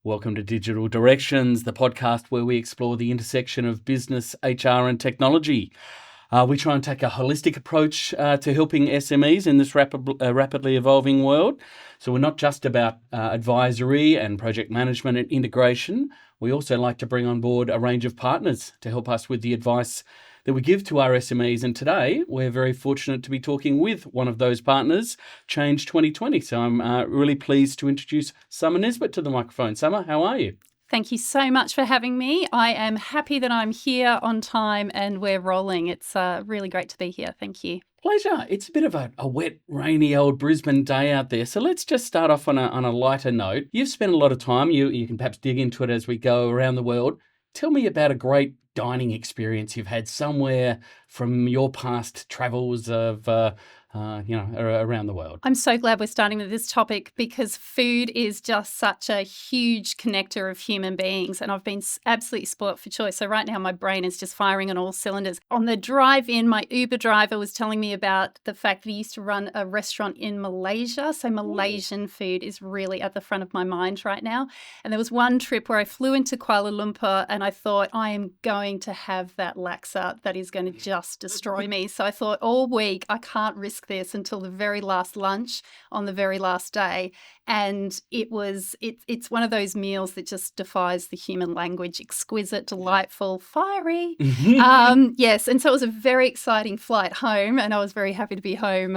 Welcome to Digital Directions, the podcast where we explore the intersection of business, HR and technology. We try and take a holistic approach to helping SMEs in this rapidly evolving world. So we're not just about advisory and project management and integration. We also like to bring on board a range of partners to help us with the advice that we give to our SMEs. And today, we're very fortunate to be talking with one of those partners, Change 2020. So I'm really pleased to introduce Sommer Nisbet to the microphone. Sommer, how are you? Thank you so much for having me. I am happy that I'm here on time and we're rolling. It's really great to be here. Thank you. Pleasure. It's a bit of a wet, rainy old Brisbane day out there. So let's just start off on a lighter note. You've spent a lot of time, you can perhaps dig into it as we go around the world. Tell me about a great dining experience you've had somewhere from your past travels of around the world. I'm so glad we're starting with this topic because food is just such a huge connector of human beings, and I've been absolutely spoilt for choice. So right now my brain is just firing on all cylinders. On the drive in, my Uber driver was telling me about the fact that he used to run a restaurant in Malaysia. So Malaysian food is really at the front of my mind right now. And there was one trip where I flew into Kuala Lumpur and I thought, I am going to have that laksa that is going to just destroy me. So I thought all week I can't risk this until the very last lunch on the very last day. And it's one of those meals that just defies the human language. Exquisite, delightful, fiery. Yes. And so it was a very exciting flight home, and I was very happy to be home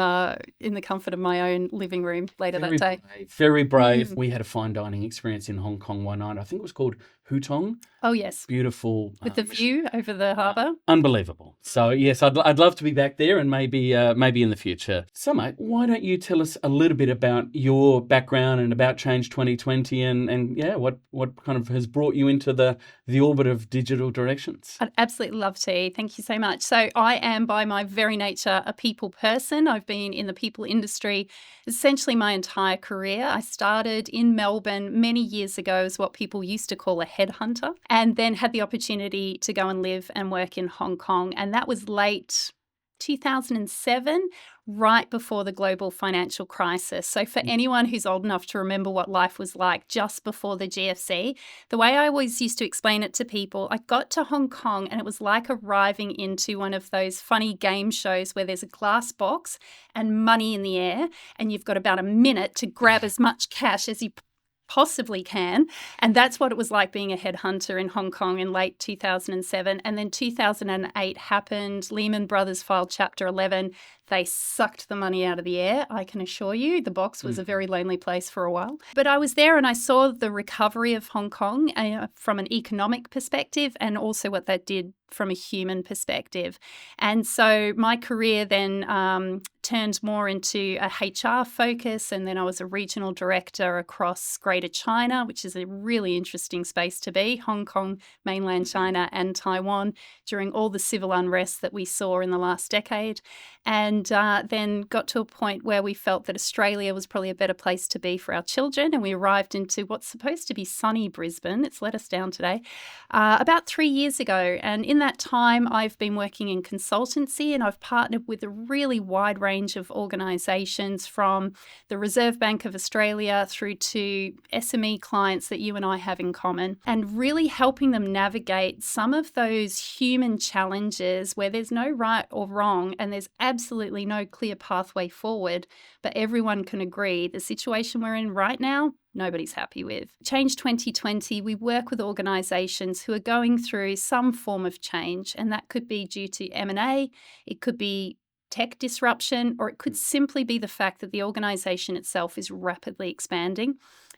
in the comfort of my own living room later that day. Very brave. We had a fine dining experience in Hong Kong one night. I think it was called Hutong. Oh, yes. Beautiful. With the view over the harbour. Unbelievable. So, yes, I'd love to be back there and maybe in the future. So, mate, why don't you tell us a little bit about your background and about Change 2020 and what kind of has brought you into the orbit of Digital Directions? I'd absolutely love to. Thank you so much. So I am by my very nature a people person. I've been in the people industry essentially my entire career. I started in Melbourne many years ago as what people used to call a headhunter, and then had the opportunity to go and live and work in Hong Kong. And that was late 2007, right before the global financial crisis. So for anyone who's old enough to remember what life was like just before the GFC, the way I always used to explain it to people, I got to Hong Kong and it was like arriving into one of those funny game shows where there's a glass box and money in the air, and you've got about a minute to grab as much cash as you possibly can. And that's what it was like being a headhunter in Hong Kong in late 2007. And then 2008 happened. Lehman Brothers filed Chapter 11. They sucked the money out of the air, I can assure you. The box was a very lonely place for a while. But I was there and I saw the recovery of Hong Kong from an economic perspective, and also what that did from a human perspective. And so my career then turned more into a HR focus, and then I was a regional director across Greater China, which is a really interesting space to be, Hong Kong, mainland China and Taiwan, during all the civil unrest that we saw in the last decade. And then got to a point where we felt that Australia was probably a better place to be for our children, and we arrived into what's supposed to be sunny Brisbane. It's let us down today, about 3 years ago. And in that time, I've been working in consultancy, and I've partnered with a really wide range of organisations, from the Reserve Bank of Australia through to SME clients that you and I have in common, and really helping them navigate some of those human challenges where there's no right or wrong and there's absolutely no clear pathway forward, but everyone can agree the situation we're in right now, nobody's happy with. Change 2020, we work with organisations who are going through some form of change, and that could be due to M&A, it could be tech disruption, or it could simply be the fact that the organisation itself is rapidly expanding.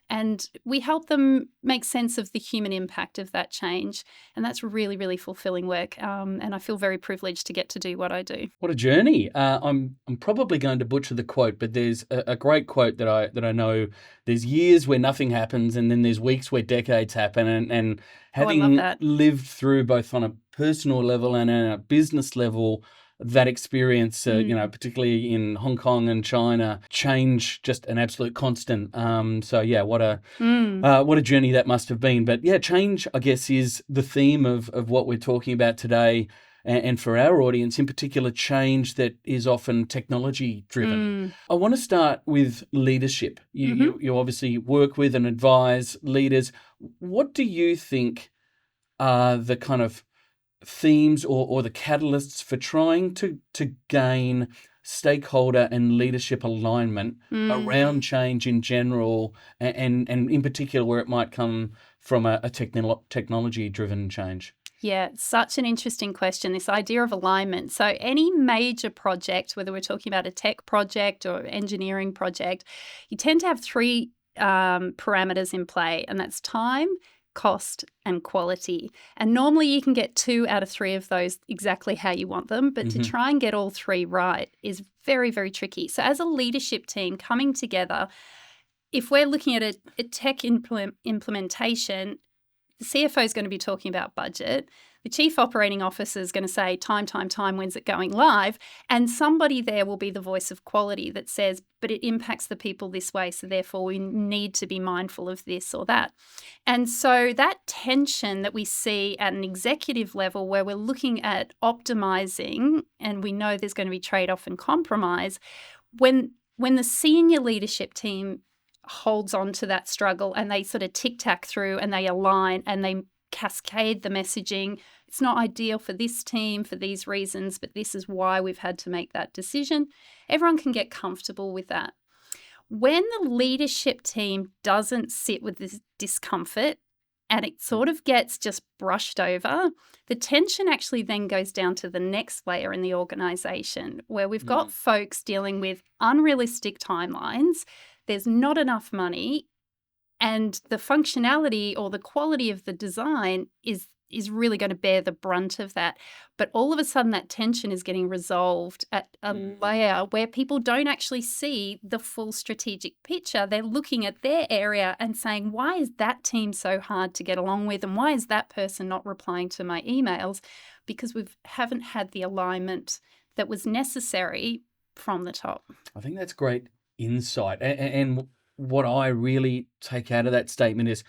And we help them make sense of the human impact of that change. And that's really, really fulfilling work. And I feel very privileged to get to do what I do. What a journey. I'm probably going to butcher the quote, but there's a great quote that I know. There's years where nothing happens, and then there's weeks where decades happen. And having lived through both on a personal level and on a business level, that experience, particularly in Hong Kong and China, change just an absolute constant. What a journey that must have been. But yeah, change, I guess, is the theme of what we're talking about today. And for our audience in particular, change that is often technology driven. I want to start with leadership. You obviously work with and advise leaders. What do you think are the kind of themes or the catalysts for trying to gain stakeholder and leadership alignment around change in general, and in particular where it might come from a technology-driven change? Yeah, such an interesting question, this idea of alignment. So, any major project, whether we're talking about a tech project or engineering project, you tend to have three parameters in play, and that's time, cost, and quality. And normally you can get 2 out of 3 of those exactly how you want them, but to try and get all 3 right is very, very tricky. So, as a leadership team coming together, if we're looking at a tech implementation, the CFO is going to be talking about budget. The chief operating officer is going to say, time, when's it going live? And somebody there will be the voice of quality that says, but it impacts the people this way, so therefore we need to be mindful of this or that. And so that tension that we see at an executive level where we're looking at optimizing, and we know there's going to be trade-off and compromise, when the senior leadership team holds on to that struggle and they sort of tic-tac through and they align and they cascade the messaging. It's not ideal for this team for these reasons, but this is why we've had to make that decision. Everyone can get comfortable with that. When the leadership team doesn't sit with this discomfort and it sort of gets just brushed over, the tension actually then goes down to the next layer in the organization where we've got folks dealing with unrealistic timelines. There's not enough money, and the functionality or the quality of the design is really going to bear the brunt of that. But all of a sudden, that tension is getting resolved at a layer where people don't actually see the full strategic picture. They're looking at their area and saying, why is that team so hard to get along with? And why is that person not replying to my emails? Because we haven't had the alignment that was necessary from the top. I think that's great insight. And what I really take out of that statement is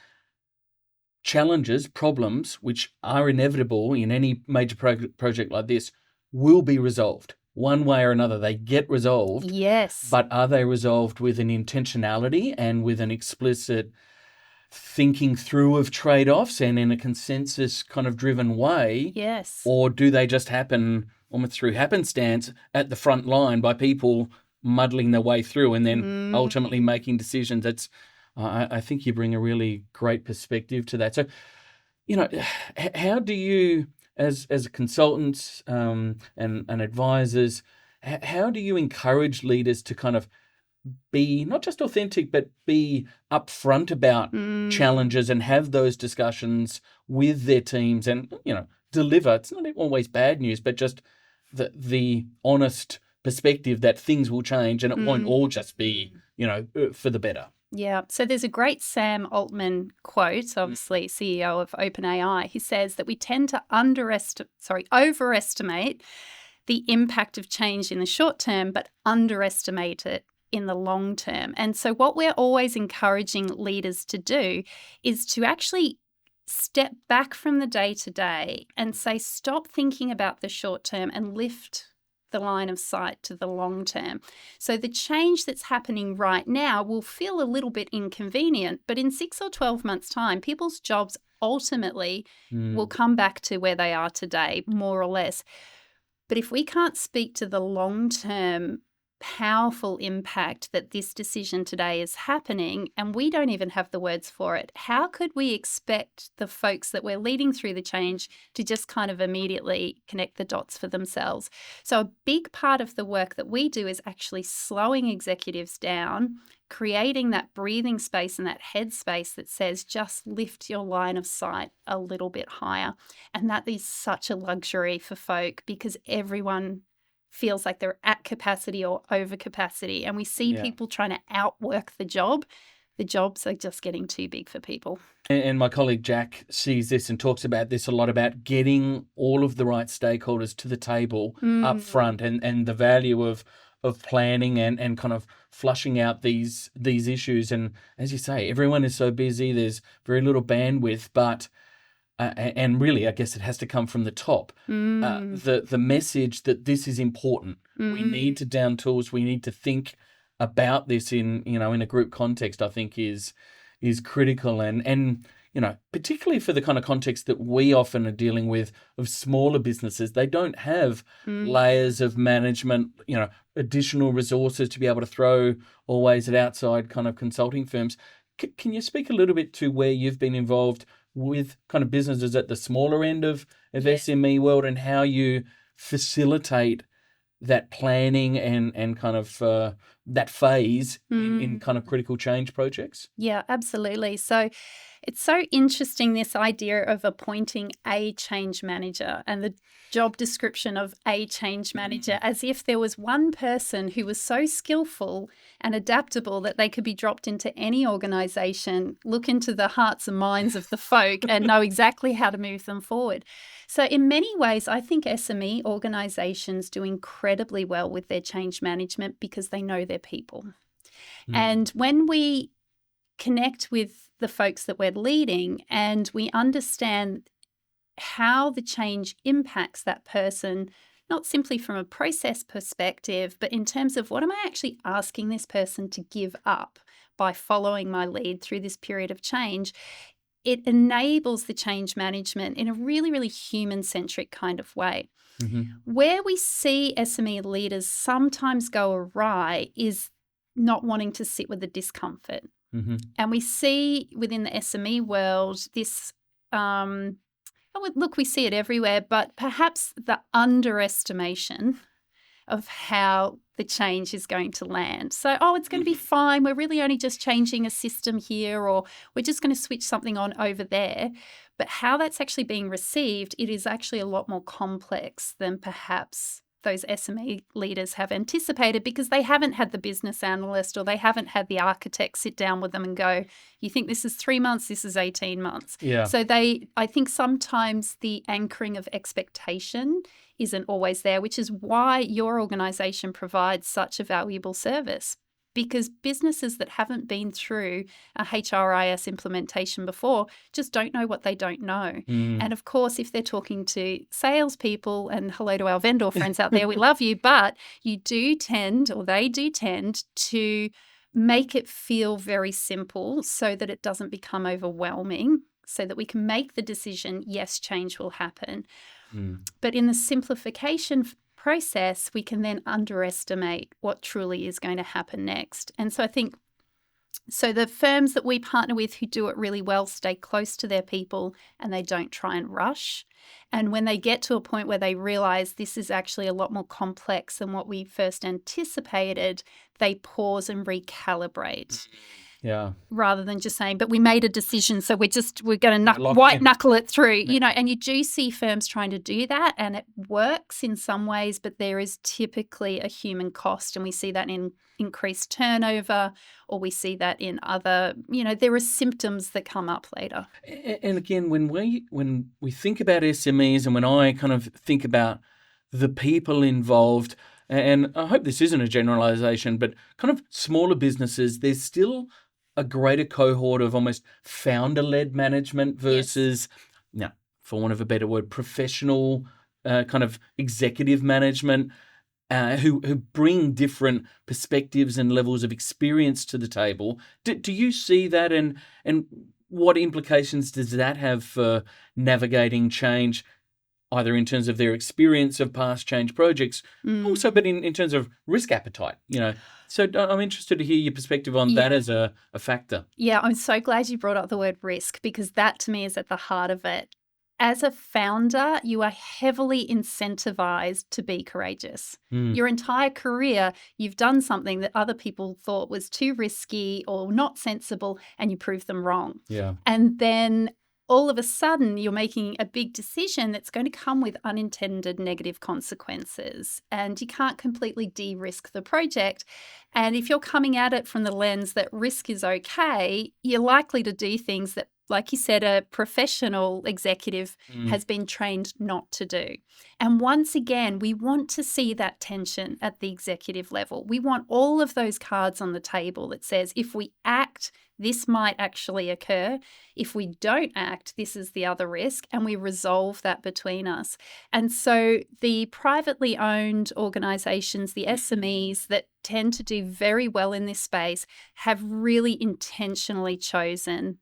challenges, problems, which are inevitable in any major project like this, will be resolved one way or another. They get resolved. Yes. But are they resolved with an intentionality and with an explicit thinking through of trade-offs and in a consensus kind of driven way? Yes. Or do they just happen almost through happenstance at the front line by people muddling their way through and then ultimately making decisions? I think you bring a really great perspective to that. So, how do you, as consultants and advisors, how do you encourage leaders to kind of be not just authentic, but be upfront about challenges and have those discussions with their teams and, deliver? It's not always bad news, but just the honest perspective that things will change and it won't all just be, for the better. Yeah. So there's a great Sam Altman quote, obviously CEO of OpenAI. He says that we tend to overestimate the impact of change in the short term, but underestimate it in the long term. And so what we're always encouraging leaders to do is to actually step back from the day-to-day and say, stop thinking about the short term and lift the line of sight to the long term. So the change that's happening right now will feel a little bit inconvenient, but in 6 or 12 months' time, people's jobs ultimately will come back to where they are today, more or less. But if we can't speak to the long-term powerful impact that this decision today is happening, and we don't even have the words for it, how could we expect the folks that we're leading through the change to just kind of immediately connect the dots for themselves? So a big part of the work that we do is actually slowing executives down, creating that breathing space and that head space that says just lift your line of sight a little bit higher. And that is such a luxury for folk because everyone feels like they're at capacity or over capacity. And we see people trying to outwork the job. The jobs are just getting too big for people. And my colleague Jack sees this and talks about this a lot, about getting all of the right stakeholders to the table up front and the value of planning and kind of flushing out these issues. And as you say, everyone is so busy, there's very little bandwidth, but and really, I guess it has to come from the top. The message that this is important. We need to down tools. We need to think about this in a group context, I think is critical. And particularly for the kind of context that we often are dealing with of smaller businesses, they don't have layers of management, additional resources to be able to throw always at outside kind of consulting firms. Can you speak a little bit to where you've been involved with kind of businesses at the smaller end of SME world and how you facilitate that planning and kind of that phase in kind of critical change projects? Yeah, absolutely. So it's so interesting, this idea of appointing a change manager and the job description of a change manager, as if there was one person who was so skillful and adaptable that they could be dropped into any organization, look into the hearts and minds of the folk and know exactly how to move them forward. So in many ways, I think SME organizations do incredibly well with their change management because they know their people. And when we connect with the folks that we're leading and we understand how the change impacts that person, not simply from a process perspective, but in terms of what am I actually asking this person to give up by following my lead through this period of change, it enables the change management in a really, really human-centric kind of way. Where we see SME leaders sometimes go awry is not wanting to sit with the discomfort. And we see within the SME world this, look, we see it everywhere, but perhaps the underestimation of how the change is going to land. So, it's going to be fine. We're really only just changing a system here, or we're just going to switch something on over there. But how that's actually being received, it is actually a lot more complex than perhaps those SME leaders have anticipated, because they haven't had the business analyst or they haven't had the architect sit down with them and go, you think this is 3 months, this is 18 months. Yeah. So I think sometimes the anchoring of expectation isn't always there, which is why your organisation provides such a valuable service. Because businesses that haven't been through a HRIS implementation before just don't know what they don't know. And of course, if they're talking to salespeople, and hello to our vendor friends out there, we love you, but they do tend to make it feel very simple so that it doesn't become overwhelming, so that we can make the decision, yes, change will happen. But in the simplification process, we can then underestimate what truly is going to happen next. And so I think, the firms that we partner with who do it really well stay close to their people and they don't try and rush. And when they get to a point where they realize this is actually a lot more complex than what we first anticipated, they pause and recalibrate. Yeah. Rather than just saying, but we made a decision, so we're going to white knuckle it through, and you do see firms trying to do that, and it works in some ways, but there is typically a human cost, and we see that in increased turnover, or we see that in other, there are symptoms that come up later. And again, when we think about SMEs, and when I kind of think about the people involved, and I hope this isn't a generalization, but kind of smaller businesses, there's still a greater cohort of almost founder-led management versus, for want of a better word, professional kind of executive management who bring different perspectives and levels of experience to the table. Do you see that, and what implications does that have for navigating change, either in terms of their experience of past change projects, also, but in terms of risk appetite, So I'm interested to hear your perspective on that as a factor. Yeah, I'm so glad you brought up the word risk, because that to me is at the heart of it. As a founder, you are heavily incentivized to be courageous. Your entire career, you've done something that other people thought was too risky or not sensible, and you proved them wrong. Yeah. And then all of a sudden you're making a big decision that's going to come with unintended negative consequences, and you can't completely de-risk the project. And if you're coming at it from the lens that risk is okay, you're likely to do things that, like you said, a professional executive has been trained not to do. And once again, we want to see that tension at the executive level. We want all of those cards on the table that says, if we act, this might actually occur. If we don't act, this is the other risk, and we resolve that between us. And so the privately owned organizations, the SMEs that tend to do very well in this space, have really intentionally chosen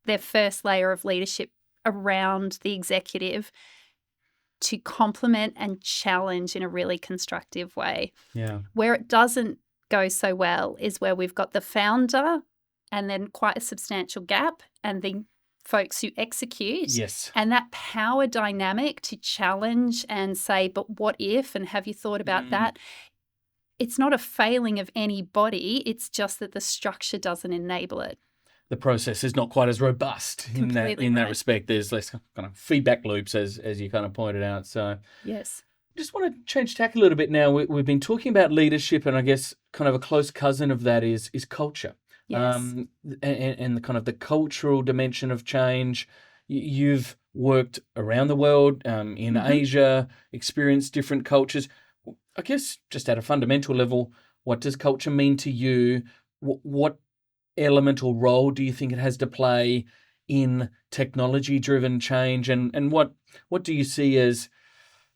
their first layer of leadership around the executive to complement and challenge in a really constructive way. Yeah. Where it doesn't go so well is where we've got the founder and then quite a substantial gap, and the folks who execute. Yes. And that power dynamic to challenge and say, but what if, and have you thought about that? It's not a failing of anybody. It's just that the structure doesn't enable it. The process is not quite as robust in that respect. There's less kind of feedback loops, as you kind of pointed out. So yes. Just want to change tack a little bit now. We've been talking about leadership, and I guess kind of a close cousin of that is culture. Yes. And the kind of the cultural dimension of change. You've worked around the world, in Asia, experienced different cultures. I guess just at a fundamental level, what does culture mean to you? What element or role do you think it has to play in technology-driven change? And what do you see as,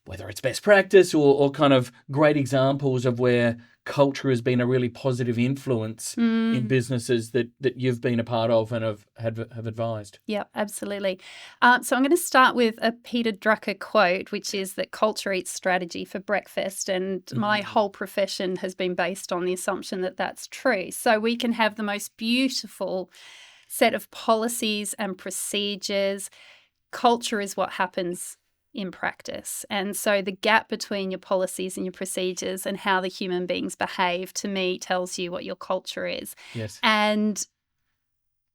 whether it's best practice or kind of great examples of where culture has been a really positive influence in businesses that you've been a part of and have advised? Yeah, absolutely. So I'm going to start with a Peter Drucker quote, which is that culture eats strategy for breakfast. And my whole profession has been based on the assumption that that's true. So we can have the most beautiful set of policies and procedures. Culture is what happens in practice. And so the gap between your policies and your procedures and how the human beings behave, to me, tells you what your culture is. Yes. And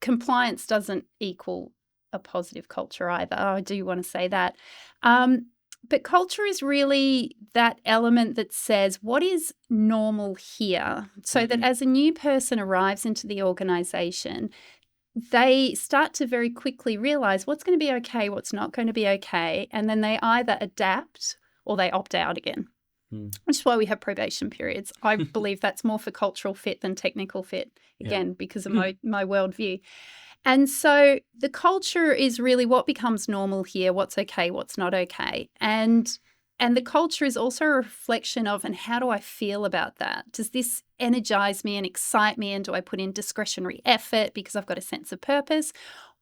compliance doesn't equal a positive culture either. I do want to say that. But culture is really that element that says, what is normal here? So that as a new person arrives into the organization, they start to very quickly realize what's going to be okay, what's not going to be okay. And then they either adapt or they opt out again, which is why we have probation periods. I believe that's more for cultural fit than technical fit, again, because of my worldview. And so the culture is really what becomes normal here, what's okay, what's not okay. And the culture is also a reflection of, and how do I feel about that? Does this energize me and excite me? And do I put in discretionary effort because I've got a sense of purpose?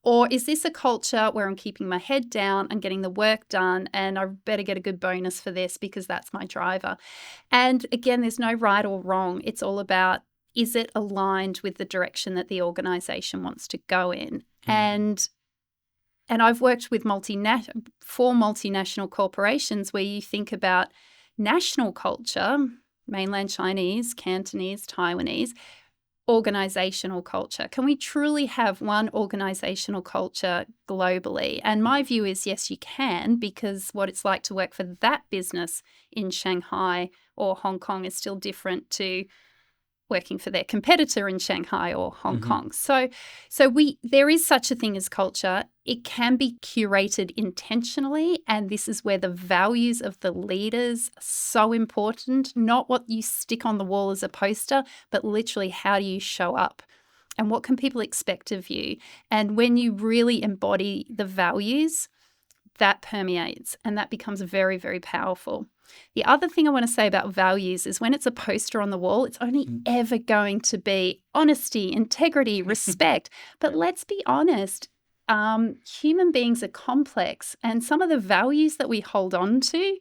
Or is this a culture where I'm keeping my head down and getting the work done, and I better get a good bonus for this because that's my driver? And again, there's no right or wrong. It's all about, is it aligned with the direction that the organization wants to go in? And I've worked with four multinational corporations where you think about national culture, mainland Chinese, Cantonese, Taiwanese, organizational culture. Can we truly have one organizational culture globally? And my view is yes, you can, because what it's like to work for that business in Shanghai or Hong Kong is still different to working for their competitor in Shanghai or Hong Kong. So there is such a thing as culture. It can be curated intentionally, and this is where the values of the leaders are so important, not what you stick on the wall as a poster, but literally how do you show up and what can people expect of you? And when you really embody the values, that permeates and that becomes very, very powerful. The other thing I want to say about values is when it's a poster on the wall, it's only ever going to be honesty, integrity, respect. But let's be honest, human beings are complex, and some of the values that we hold on to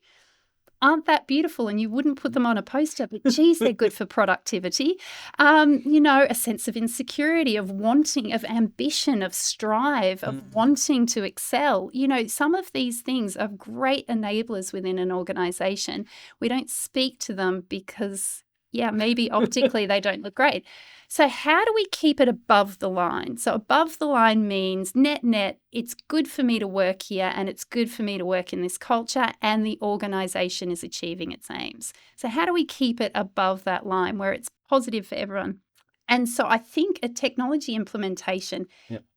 aren't that beautiful, and you wouldn't put them on a poster, but geez, they're good for productivity. A sense of insecurity, of wanting, of ambition, of strive, of wanting to excel. Some of these things are great enablers within an organization. We don't speak to them because, maybe optically they don't look great. So how do we keep it above the line? So above the line means net, it's good for me to work here and it's good for me to work in this culture and the organization is achieving its aims. So how do we keep it above that line where it's positive for everyone? And so I think a technology implementation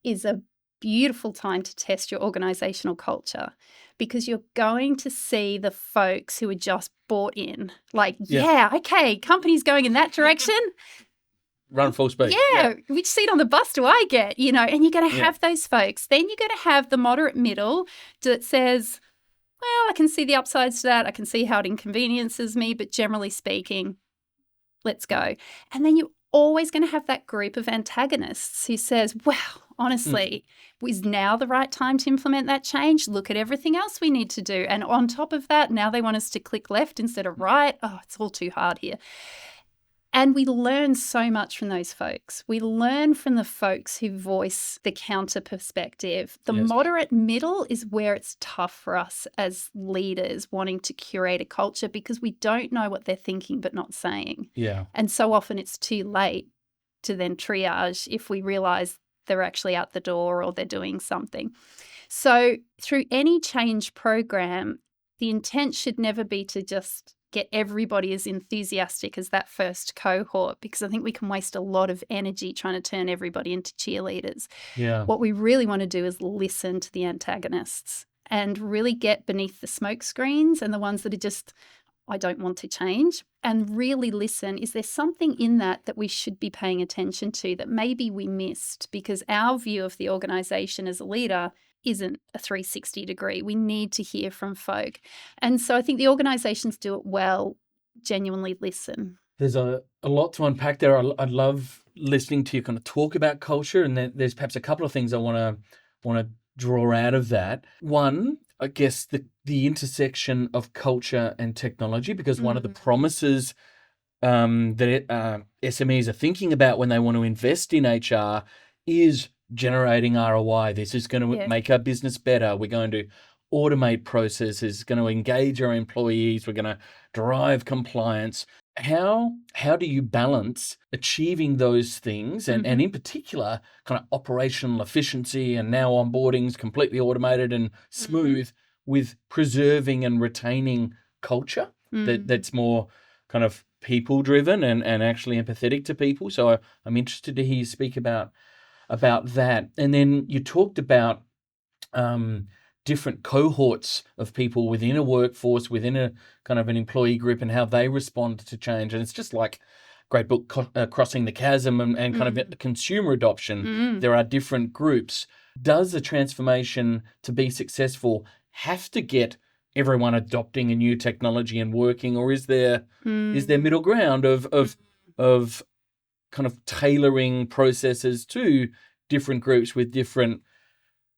is a beautiful time to test your organizational culture, because you're going to see the folks who are just bought in, like, okay, company's going in that direction. Run full speed. Yeah, which seat on the bus do I get? And you're going to have those folks. Then you're going to have the moderate middle that says, well, I can see the upsides to that. I can see how it inconveniences me, but generally speaking, let's go. And then you always going to have that group of antagonists who says, well, honestly, is now the right time to implement that change? Look at everything else we need to do. And on top of that, now they want us to click left instead of right. Oh, it's all too hard here. And we learn so much from those folks. We learn from the folks who voice the counter perspective. The moderate middle is where it's tough for us as leaders wanting to curate a culture because we don't know what they're thinking but not saying. Yeah. And so often it's too late to then triage if we realize they're actually out the door or they're doing something. So through any change program, the intent should never be to just get everybody as enthusiastic as that first cohort, because I think we can waste a lot of energy trying to turn everybody into cheerleaders. Yeah. What we really want to do is listen to the antagonists and really get beneath the smoke screens and the ones that are just, I don't want to change, and really listen. Is there something in that we should be paying attention to that maybe we missed because our view of the organisation as a leader isn't a 360 degree. We need to hear from folk. And so I think the organisations do it well, genuinely listen. There's a lot to unpack there. I love listening to you kind of talk about culture, and there's perhaps a couple of things I want to draw out of that. One, I guess the intersection of culture and technology, because one of the promises that SMEs are thinking about when they want to invest in HR is generating ROI. This is going to make our business better. We're going to automate processes, going to engage our employees. We're going to drive compliance. How do you balance achieving those things and in particular kind of operational efficiency and now onboarding's completely automated and smooth with preserving and retaining culture that's more kind of people driven and actually empathetic to people? So I'm interested to hear you speak about that. And then you talked about different cohorts of people within a workforce, within a kind of an employee group, and how they respond to change. And it's just like great book, Crossing the Chasm, and kind of consumer adoption. There are different groups. Does the transformation to be successful have to get everyone adopting a new technology and working, or is there middle ground of kind of tailoring processes to different groups with different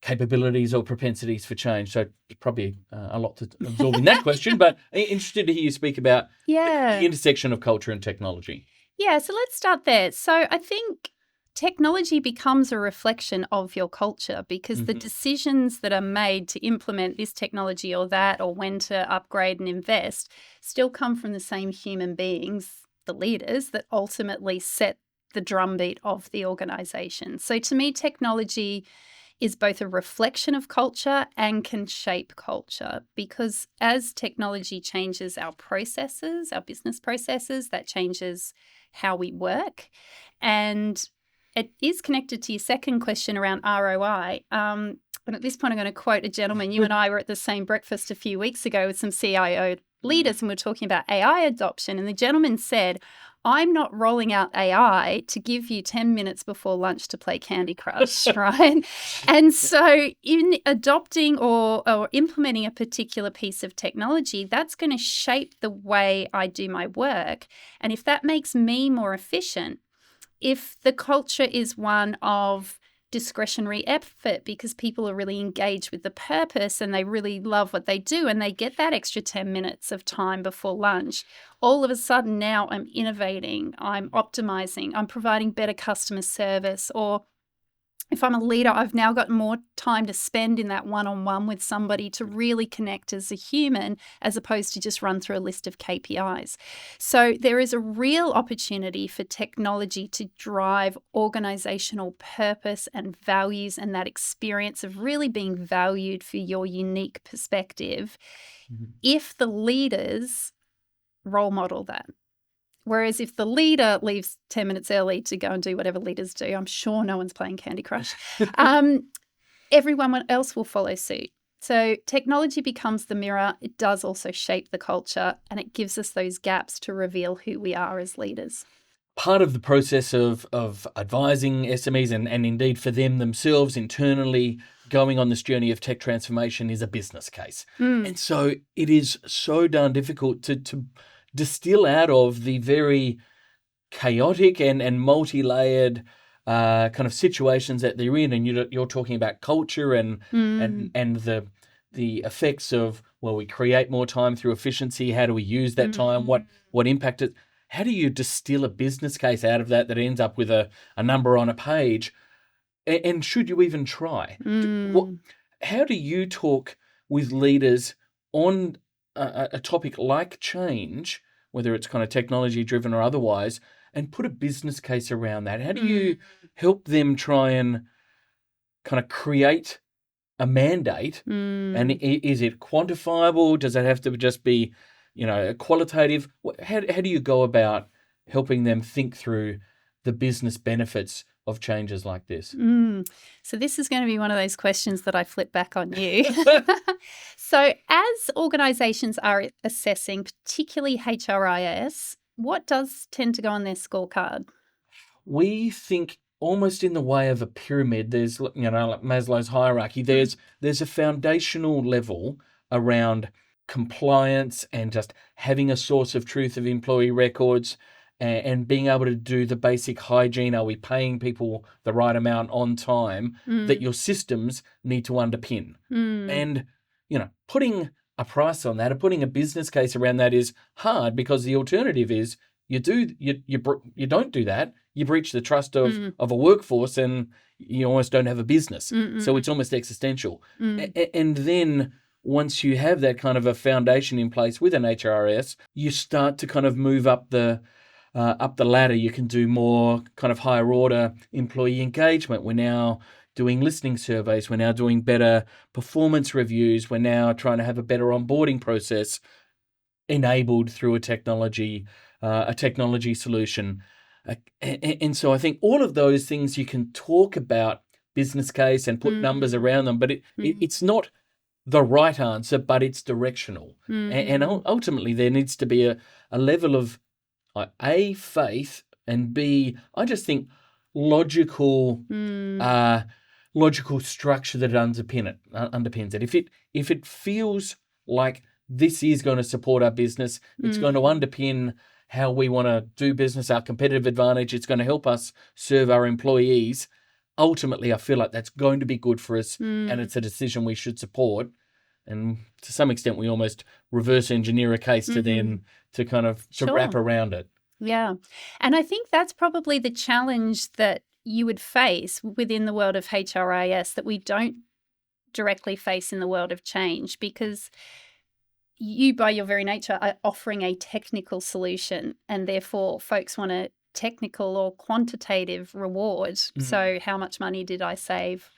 capabilities or propensities for change? So probably a lot to absorb in that question, but interested to hear you speak about the intersection of culture and technology. Yeah, so let's start there. So I think technology becomes a reflection of your culture because the decisions that are made to implement this technology or that, or when to upgrade and invest, still come from the same human beings, the leaders, that ultimately set the drumbeat of the organisation. So to me, technology is both a reflection of culture and can shape culture, because as technology changes our processes, our business processes, that changes how we work. And it is connected to your second question around ROI. But at this point, I'm going to quote a gentleman. You and I were at the same breakfast a few weeks ago with some CIO leaders, and we're talking about AI adoption. And the gentleman said, I'm not rolling out AI to give you 10 minutes before lunch to play Candy Crush, right? And so in adopting or implementing a particular piece of technology, that's going to shape the way I do my work. And if that makes me more efficient, if the culture is one of discretionary effort because people are really engaged with the purpose and they really love what they do and they get that extra 10 minutes of time before lunch, all of a sudden now I'm innovating, I'm optimizing, I'm providing better customer service. Or if I'm a leader, I've now got more time to spend in that one-on-one with somebody to really connect as a human, as opposed to just run through a list of KPIs. So there is a real opportunity for technology to drive organizational purpose and values and that experience of really being valued for your unique perspective if the leaders role model that. Whereas if the leader leaves 10 minutes early to go and do whatever leaders do, I'm sure no one's playing Candy Crush, everyone else will follow suit. So technology becomes the mirror. It does also shape the culture, and it gives us those gaps to reveal who we are as leaders. Part of the process of advising SMEs and indeed for them themselves internally going on this journey of tech transformation is a business case. And so it is so darn difficult to distill out of the very chaotic and multi-layered kind of situations that they're in, and you're talking about culture and the effects of, well, we create more time through efficiency. How do we use that time? What impact it? How do you distill a business case out of that ends up with a number on a page? And should you even try? How do you talk with leaders on a topic like change, whether it's kind of technology driven or otherwise, and put a business case around that? How do you help them try and kind of create a mandate? And is it quantifiable? Does it have to just be, qualitative? How do you go about helping them think through the business benefits of changes like this? So this is going to be one of those questions that I flip back on you. So as organisations are assessing, particularly HRIS, what does tend to go on their scorecard? We think almost in the way of a pyramid. There's, like Maslow's hierarchy. There's a foundational level around compliance and just having a source of truth of employee records and being able to do the basic hygiene. Are we paying people the right amount on time that your systems need to underpin? And, putting a price on that or putting a business case around that is hard, because the alternative is you don't do that. You breach the trust of a workforce and you almost don't have a business. So it's almost existential. And then once you have that kind of a foundation in place with an HRIS, you start to kind of move up the ladder. You can do more kind of higher order employee engagement. We're now doing listening surveys. We're now doing better performance reviews. We're now trying to have a better onboarding process enabled through a technology solution. And so I think all of those things, you can talk about business case and put numbers around them, but it's not the right answer, but it's directional. And ultimately there needs to be a level of A, faith, and B, I just think logical structure that underpins it. If it feels like this is going to support our business, it's going to underpin how we want to do business, our competitive advantage, it's going to help us serve our employees. Ultimately, I feel like that's going to be good for us, and it's a decision we should support. And to some extent, we almost reverse engineer a case to kind of wrap around it. Yeah. And I think that's probably the challenge that you would face within the world of HRIS that we don't directly face in the world of change, because you, by your very nature, are offering a technical solution, and therefore folks want a technical or quantitative reward. So how much money did I save?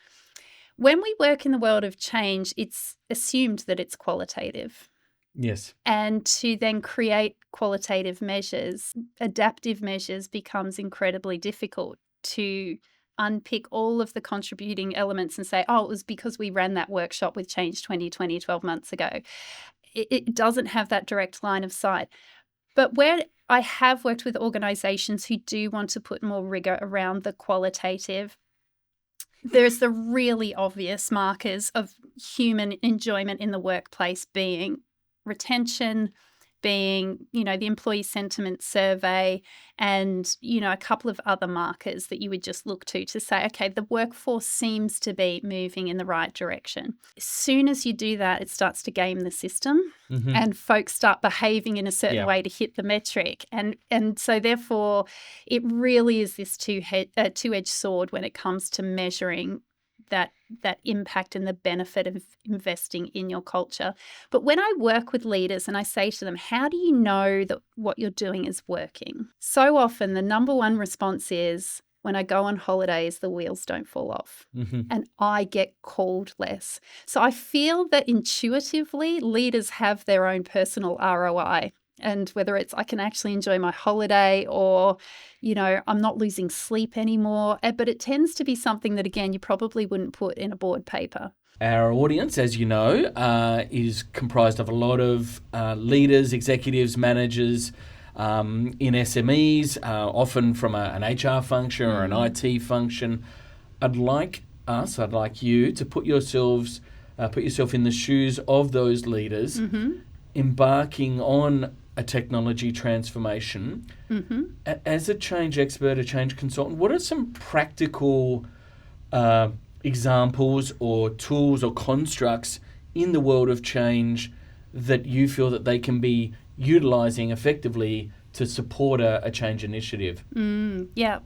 When we work in the world of change, it's assumed that it's qualitative. Yes. And to then create qualitative measures, adaptive measures, becomes incredibly difficult to unpick all of the contributing elements and say, oh, it was because we ran that workshop with Change 2020 12 months ago. It doesn't have that direct line of sight. But where I have worked with organisations who do want to put more rigour around the qualitative, there's the really obvious markers of human enjoyment in the workplace being retention, being, the employee sentiment survey, and, a couple of other markers that you would just look to say, okay, the workforce seems to be moving in the right direction. As soon as you do that, it starts to game the system and folks start behaving in a certain way to hit the metric. And so therefore, it really is this two-edged sword when it comes to measuring that impact and the benefit of investing in your culture. But when I work with leaders and I say to them, how do you know that what you're doing is working? So often the number one response is, when I go on holidays, the wheels don't fall off and I get called less. So I feel that intuitively leaders have their own personal ROI. And whether it's I can actually enjoy my holiday or, I'm not losing sleep anymore. But it tends to be something that, again, you probably wouldn't put in a board paper. Our audience, as you know, is comprised of a lot of leaders, executives, managers in SMEs, often from an HR function or an IT function. I'd like you to put yourself in the shoes of those leaders, embarking on a technology transformation. As a change expert, a change consultant, what are some practical examples or tools or constructs in the world of change that you feel that they can be utilising effectively to support a change initiative? Yeah.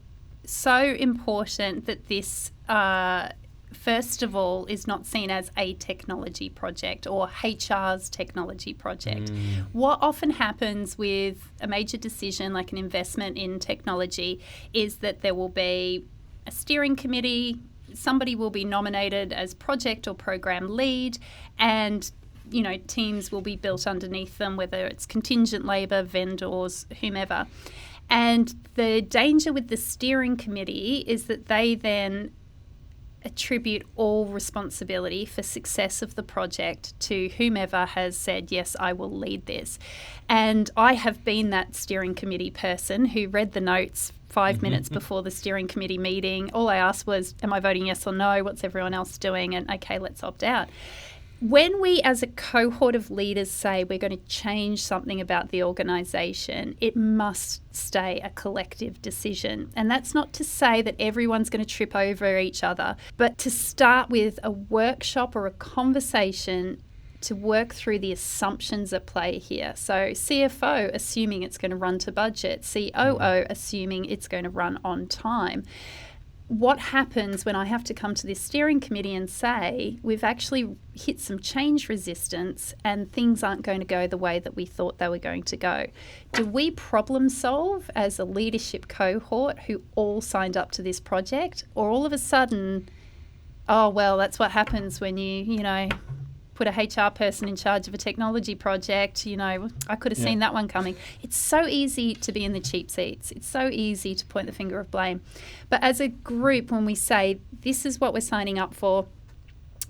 So important that this, first of all, is not seen as a technology project or HR's technology project. What often happens with a major decision like an investment in technology is that there will be a steering committee, somebody will be nominated as project or program lead, and teams will be built underneath them, whether it's contingent labour, vendors, whomever. And the danger with the steering committee is that they then attribute all responsibility for success of the project to whomever has said, yes, I will lead this. And I have been that steering committee person who read the notes 5 minutes before the steering committee meeting. All I asked was, am I voting yes or no? What's everyone else doing? And okay, let's opt out. When we as a cohort of leaders say we're going to change something about the organisation, it must stay a collective decision. And that's not to say that everyone's going to trip over each other, but to start with a workshop or a conversation to work through the assumptions at play here. So CFO assuming it's going to run to budget, COO assuming it's going to run on time. What happens when I have to come to this steering committee and say we've actually hit some change resistance and things aren't going to go the way that we thought they were going to go? Do we problem solve as a leadership cohort who all signed up to this project, or all of a sudden, oh, well, that's what happens when you put a HR person in charge of a technology project, I could have seen that one coming. It's so easy to be in the cheap seats. It's so easy to point the finger of blame. But as a group, when we say, this is what we're signing up for,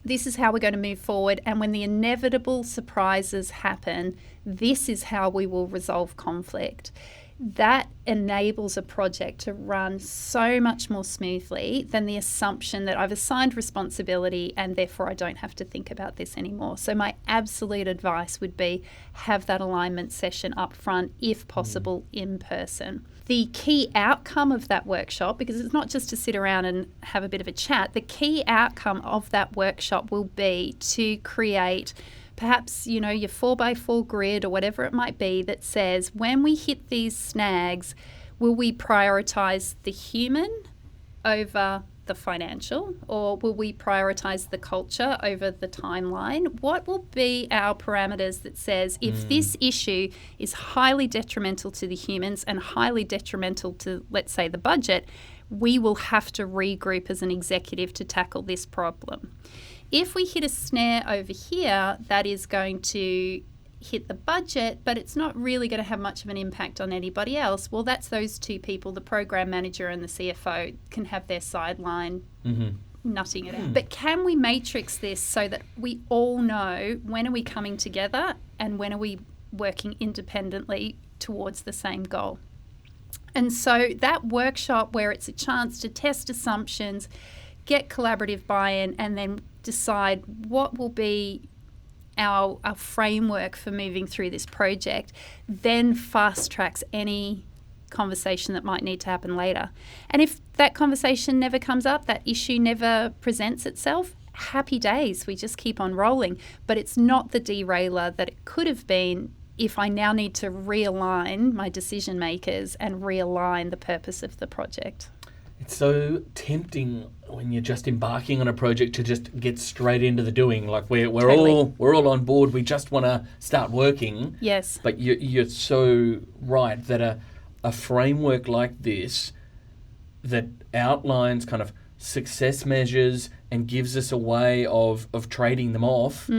this is how we're going to move forward, and when the inevitable surprises happen, this is how we will resolve conflict. That enables a project to run so much more smoothly than the assumption that I've assigned responsibility and therefore I don't have to think about this anymore. So my absolute advice would be have that alignment session up front, if possible, in person. The key outcome of that workshop, because it's not just to sit around and have a bit of a chat, the key outcome of that workshop will be to create perhaps, your 4x4 grid or whatever it might be that says, when we hit these snags, will we prioritise the human over the financial, or will we prioritise the culture over the timeline? What will be our parameters that says if this issue is highly detrimental to the humans and highly detrimental to, let's say, the budget, we will have to regroup as an executive to tackle this problem. If we hit a snare over here, that is going to hit the budget, but it's not really going to have much of an impact on anybody else. Well, that's those two people, the program manager and the CFO, can have their sideline nutting it out. But can we matrix this so that we all know when are we coming together and when are we working independently towards the same goal? And so that workshop where it's a chance to test assumptions, get collaborative buy-in, and then decide what will be our framework for moving through this project, then fast tracks any conversation that might need to happen later. And if that conversation never comes up, that issue never presents itself, happy days, we just keep on rolling. But it's not the derailer that it could have been if I now need to realign my decision makers and realign the purpose of the project. It's so tempting when you're just embarking on a project to just get straight into the doing. Like we're Totally. all on board. We just want to start working. Yes. But you're so right that a framework like this that outlines kind of success measures and gives us a way of trading them off,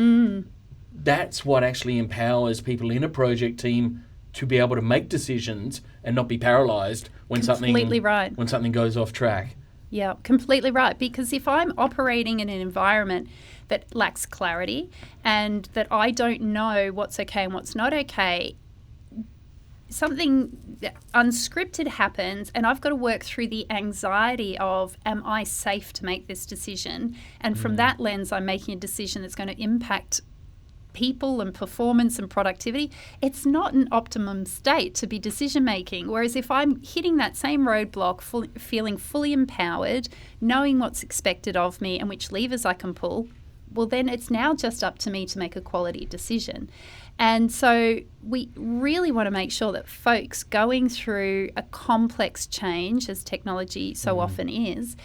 that's what actually empowers people in a project team to be able to make decisions and not be paralysed when something goes off track. Yeah, completely right. Because if I'm operating in an environment that lacks clarity and that I don't know what's okay and what's not okay, something unscripted happens and I've got to work through the anxiety of, am I safe to make this decision? And from that lens, I'm making a decision that's going to impact people and performance and productivity, it's not an optimum state to be decision making. Whereas if I'm hitting that same roadblock, feeling fully empowered, knowing what's expected of me and which levers I can pull, well, then it's now just up to me to make a quality decision. And so we really want to make sure that folks going through a complex change, as technology so often is,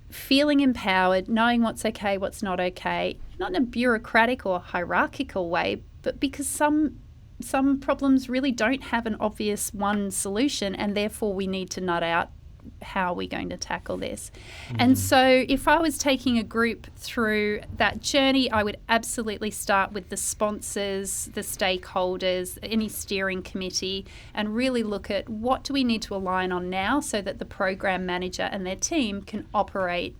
feeling empowered, knowing what's okay, what's not okay, not in a bureaucratic or hierarchical way, but because some problems really don't have an obvious one solution, and therefore we need to nut out how are we going to tackle this. And so if I was taking a group through that journey, I would absolutely start with the sponsors, the stakeholders, any steering committee, and really look at what do we need to align on now so that the program manager and their team can operate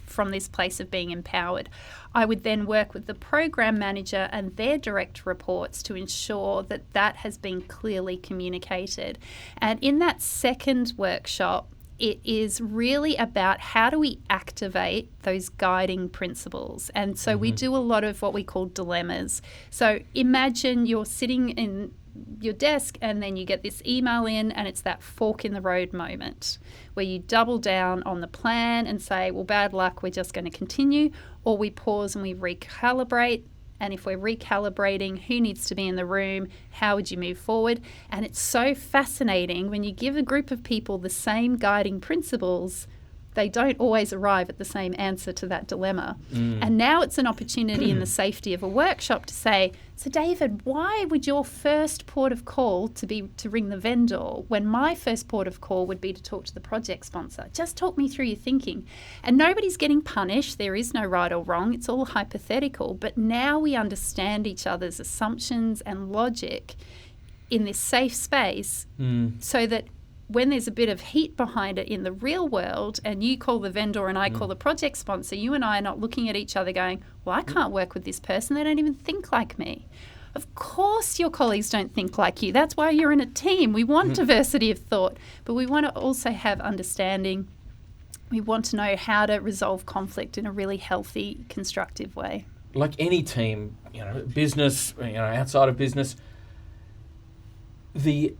from this place of being empowered. I would then work with the program manager and their direct reports to ensure that that has been clearly communicated. And in that second workshop, it is really about how do we activate those guiding principles. And so we do a lot of what we call dilemmas. So imagine you're sitting in your desk and then you get this email in, and it's that fork in the road moment where you double down on the plan and say, well, bad luck, we're just going to continue, or we pause and we recalibrate. And if we're recalibrating, who needs to be in the room? How would you move forward? And it's so fascinating when you give a group of people the same guiding principles, they don't always arrive at the same answer to that dilemma. And now it's an opportunity in the safety of a workshop to say, so David, why would your first port of call be to ring the vendor when my first port of call would be to talk to the project sponsor? Just talk me through your thinking. And nobody's getting punished. There is no right or wrong. It's all hypothetical. But now we understand each other's assumptions and logic in this safe space so that when there's a bit of heat behind it in the real world and you call the vendor and I call the project sponsor, you and I are not looking at each other going, well, I can't work with this person. They don't even think like me. Of course your colleagues don't think like you. That's why you're in a team. We want diversity of thought, but we want to also have understanding. We want to know how to resolve conflict in a really healthy, constructive way. Like any team, business, outside of business, the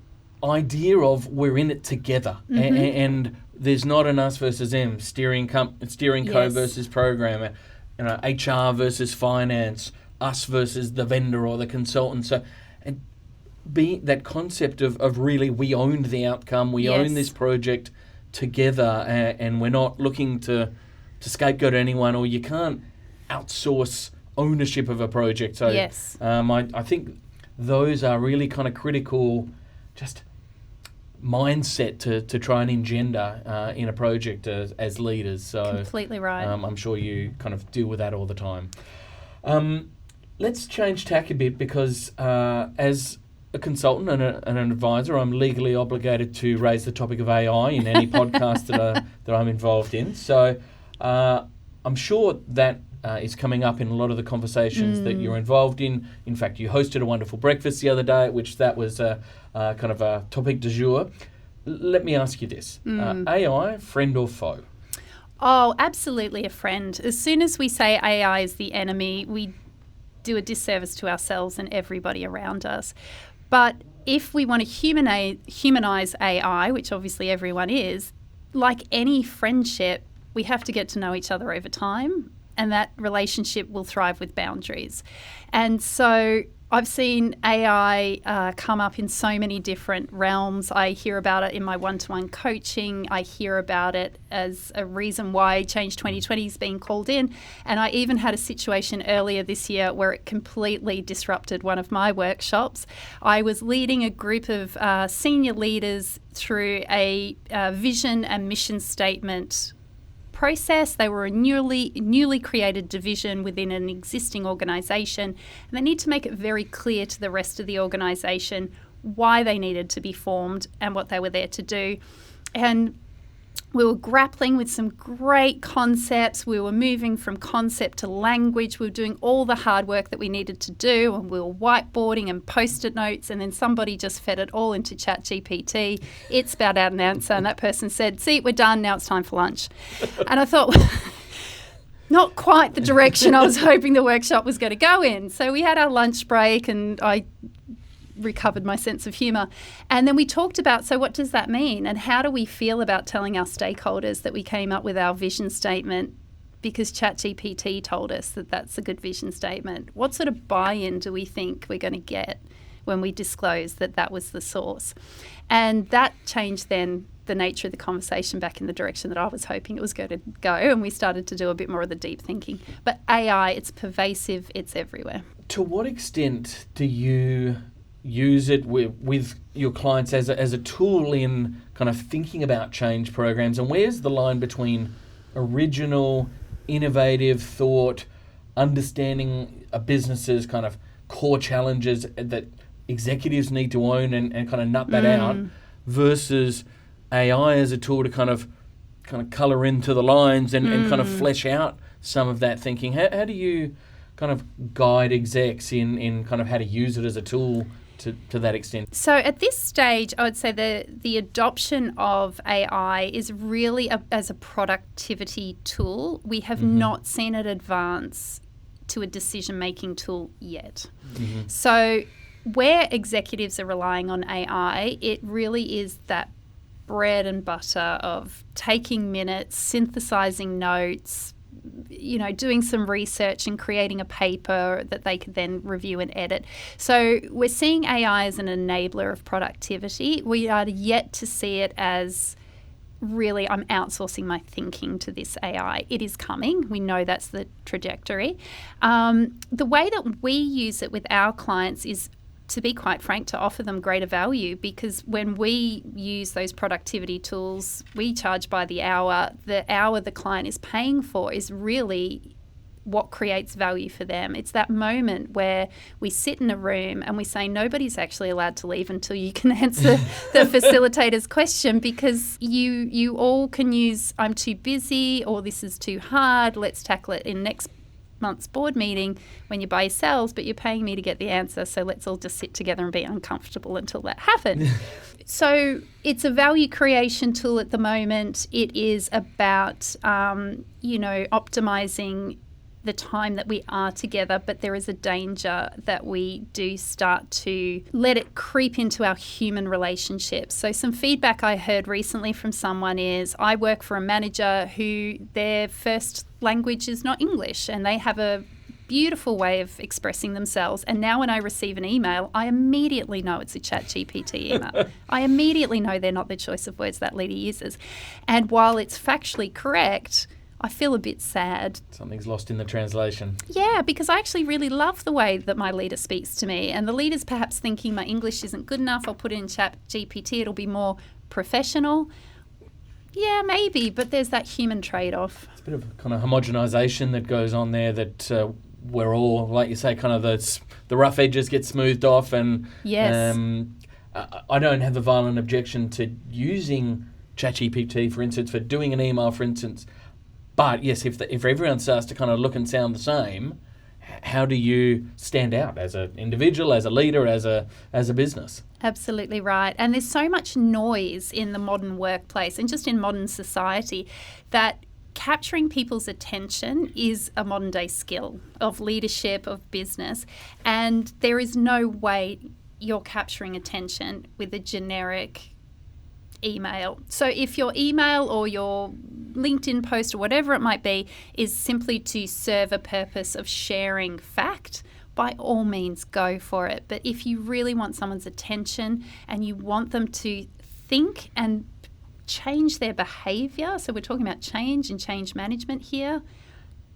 idea of we're in it together and there's not an us versus them, steering co versus programmer, HR versus finance, us versus the vendor or the consultant. So, and being that concept of really we owned the outcome, we own this project together, and we're not looking to scapegoat anyone, or you can't outsource ownership of a project. So I think those are really kind of critical just mindset to try and engender in a project as leaders. So completely right. I'm sure you kind of deal with that all the time. Let's change tack a bit, because as a consultant and an advisor, I'm legally obligated to raise the topic of AI in any podcast that I'm involved in. So I'm sure that is coming up in a lot of the conversations that you're involved in. In fact, you hosted a wonderful breakfast the other day, which that was kind of a topic du jour. Let me ask you this. AI, friend or foe? Oh, absolutely a friend. As soon as we say AI is the enemy, we do a disservice to ourselves and everybody around us. But if we want to humanize AI, which obviously everyone is, like any friendship, we have to get to know each other over time, and that relationship will thrive with boundaries. And so I've seen AI come up in so many different realms. I hear about it in my one-to-one coaching. I hear about it as a reason why Change 2020 is being called in. And I even had a situation earlier this year where it completely disrupted one of my workshops. I was leading a group of senior leaders through a vision and mission statement process. They were a newly created division within an existing organisation, and they need to make it very clear to the rest of the organisation why they needed to be formed and what they were there to do. And we were grappling with some great concepts. We were moving from concept to language. We were doing all the hard work that we needed to do, and we were whiteboarding and post-it notes, and then somebody just fed it all into ChatGPT. It spat out an answer, and that person said, see, we're done, now it's time for lunch. And I thought, not quite the direction I was hoping the workshop was going to go in. So we had our lunch break and I recovered my sense of humour. And then we talked about, so what does that mean? And how do we feel about telling our stakeholders that we came up with our vision statement because ChatGPT told us that that's a good vision statement? What sort of buy-in do we think we're going to get when we disclose that that was the source? And that changed then the nature of the conversation back in the direction that I was hoping it was going to go, and we started to do a bit more of the deep thinking. But AI, it's pervasive, it's everywhere. To what extent do you use it with your clients as a tool in kind of thinking about change programs, and where's the line between original, innovative thought, understanding a business's kind of core challenges that executives need to own and kind of nut that out, versus AI as a tool to kind of colour into the lines and kind of flesh out some of that thinking? How do you kind of guide execs in kind of how to use it as a tool to that extent? So at this stage, I would say the adoption of AI is really as a productivity tool. We have not seen it advance to a decision-making tool yet. So where executives are relying on AI, it really is that bread and butter of taking minutes, synthesizing notes, doing some research and creating a paper that they could then review and edit. So we're seeing AI as an enabler of productivity. We are yet to see it as really, I'm outsourcing my thinking to this AI. It is coming. We know that's the trajectory. The way that we use it with our clients is, to be quite frank, to offer them greater value, because when we use those productivity tools, we charge by the hour. The hour the client is paying for is really what creates value for them. It's that moment where we sit in a room and we say nobody's actually allowed to leave until you can answer the facilitator's question, because you all can use I'm too busy or this is too hard, let's tackle it in next month's board meeting when you're by yourselves, but you're paying me to get the answer, so let's all just sit together and be uncomfortable until that happens. So it's a value creation tool at the moment. It is about optimizing the time that we are together, but there is a danger that we do start to let it creep into our human relationships. So some feedback I heard recently from someone is, I work for a manager who their first language is not English, and they have a beautiful way of expressing themselves. And now when I receive an email, I immediately know it's a ChatGPT email. I immediately know they're not the choice of words that leader uses. And while it's factually correct, I feel a bit sad. Something's lost in the translation. Yeah, because I actually really love the way that my leader speaks to me. And the leader's perhaps thinking my English isn't good enough. I'll put it in ChatGPT. It'll be more professional. Yeah, maybe, but there's that human trade-off. It's a bit of kind of homogenisation that goes on there, that we're all, like you say, kind of the rough edges get smoothed off. And yes. I don't have a violent objection to using ChatGPT, for instance, for doing an email, for instance. But yes, if everyone starts to kind of look and sound the same, how do you stand out as an individual, as a leader, as a business? Absolutely right. And there's so much noise in the modern workplace and just in modern society that capturing people's attention is a modern day skill of leadership, of business. And there is no way you're capturing attention with a generic email. So if your email or your LinkedIn post or whatever it might be is simply to serve a purpose of sharing fact, by all means go for it. But if you really want someone's attention and you want them to think and change their behaviour, so we're talking about change and change management here,